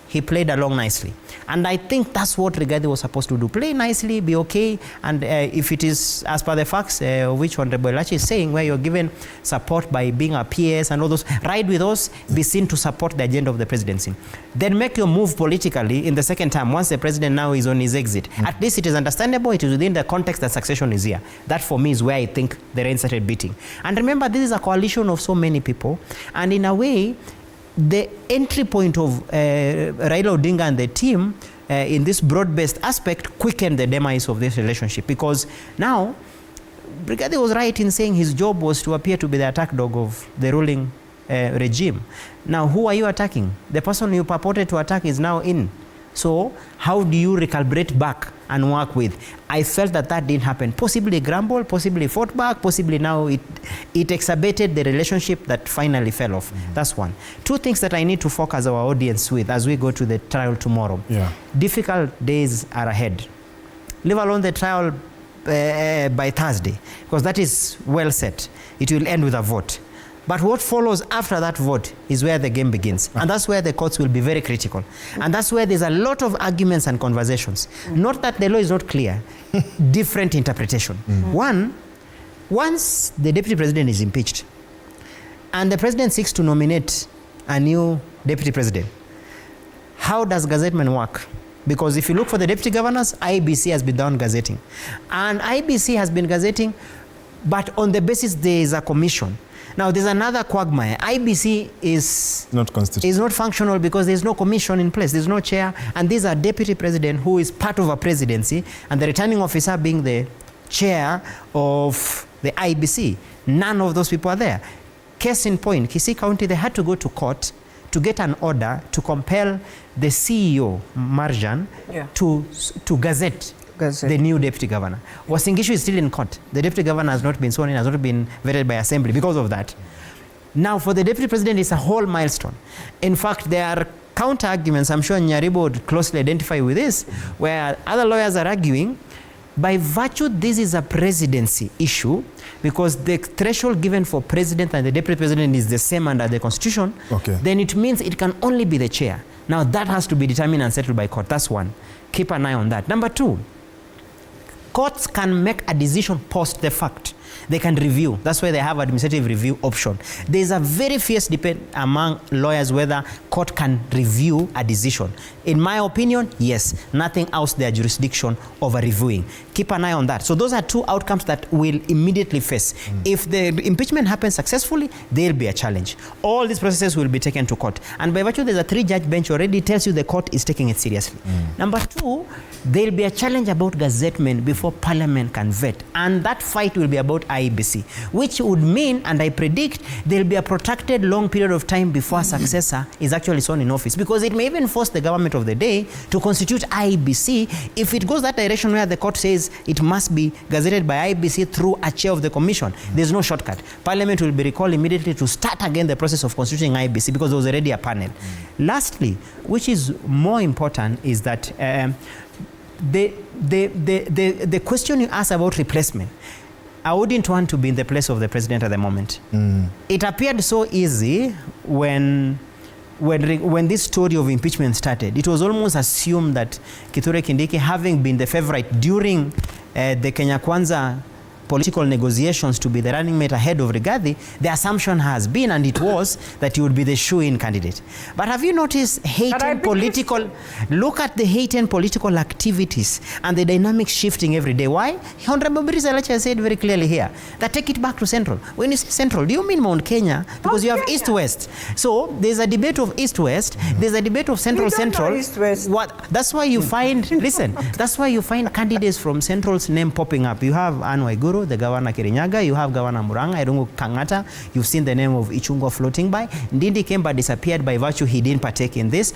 he played along nicely. And I think that's what Rigathi was supposed to do. Play nicely, be okay, and if it is as per the facts, which Honorable Elachi is saying, where you're given support by being a PS and all those, ride with us, be seen to support the agenda of the presidency. Then make your move politically in the second term, once the president now is on his exit. At least it is understandable, it is within the context that succession is here. That for me is where I think the rain started beating. And remember, this is a coalition of so many people, and in a way, the entry point of Raila Odinga and the team in this broad-based aspect quickened the demise of this relationship, because now Rigathi was right in saying his job was to appear to be the attack dog of the ruling regime. Now, who are you attacking? The person you purported to attack is now in. So how do you recalibrate back and work with? I felt that that didn't happen. Possibly grumble, possibly fought back, possibly now it exacerbated the relationship that finally fell off. That's one. Two things that I need to focus our audience with as we go to the trial tomorrow. Difficult days are ahead. Leave alone the trial by Thursday, because that is well set. It will end with a vote. But what follows after that vote is where the game begins. And that's where the courts will be very critical. And that's where there's a lot of arguments and conversations. Not that the law is not clear, different interpretation. One, once the deputy president is impeached and the president seeks to nominate a new deputy president, how does gazettement work? Because if you look for the deputy governors, IBC has been down gazetting. And IBC has been gazetting, but on the basis there is a commission. Now, there's another quagmire. IBC is not functional because there's no commission in place. There's no chair. And these are deputy president who is part of a presidency, and the returning officer being the chair of the IBC. None of those people are there. Case in point, Kisii County, they had to go to court to get an order to compel the CEO, Marjan, to gazette the new deputy governor. Uasin Gishu is still in court. The deputy governor has not been sworn in, has not been vetted by assembly because of that. Now, for the deputy president, it's a whole milestone. In fact, there are counter arguments, I'm sure Nyaribo would closely identify with this, where other lawyers are arguing, by virtue this is a presidency issue, because the threshold given for president and the deputy president is the same under the constitution, then it means it can only be the chair. Now, that has to be determined and settled by court. That's one. Keep an eye on that. Number two, courts can make a decision post the fact. They can review. That's why they have administrative review option. There's a very fierce debate among lawyers whether court can review a decision. In my opinion, yes. Nothing else their jurisdiction over reviewing. Keep an eye on that. So those are two outcomes that we'll immediately face. If the impeachment happens successfully, there'll be a challenge. All these processes will be taken to court. And by virtue, there's a 3-judge bench already tells you the court is taking it seriously. Number two, there'll be a challenge about gazettement before Parliament can vet. And that fight will be about IBC, which would mean, and I predict, there'll be a protracted long period of time before a successor is actually sworn in office, because it may even force the government of the day to constitute IBC if it goes that direction where the court says it must be gazetted by IBC through a chair of the commission. There's no shortcut. Parliament will be recalled immediately to start again the process of constituting IBC, because there was already a panel. Lastly, which is more important, is that the question you asked about replacement, I wouldn't want to be in the place of the president at the moment. It appeared so easy when this story of impeachment started. It was almost assumed that Kithure Kindiki, having been the favorite during the Kenya Kwanza political negotiations to be the running mate ahead of Rigathi, the assumption has been, and it was, that he would be the shoe-in candidate. But have you noticed look at the hate and political activities and the dynamics shifting every day. Why? Honorable Brisa Elachi said very clearly here that take it back to Central. When you say Central, do you mean Mount Kenya? Because you have East-West. So there's a debate of East-West, there's a debate of Central-Central. That's why you find, listen, that's why you find candidates from Central's name popping up. You have Anne Waiguru, the governor Kirinyaga, you have Governor Muranga, Irungu Kangata, you've seen the name of Ichung'wah floating by. Ndindi Kemba disappeared by virtue he didn't partake in this.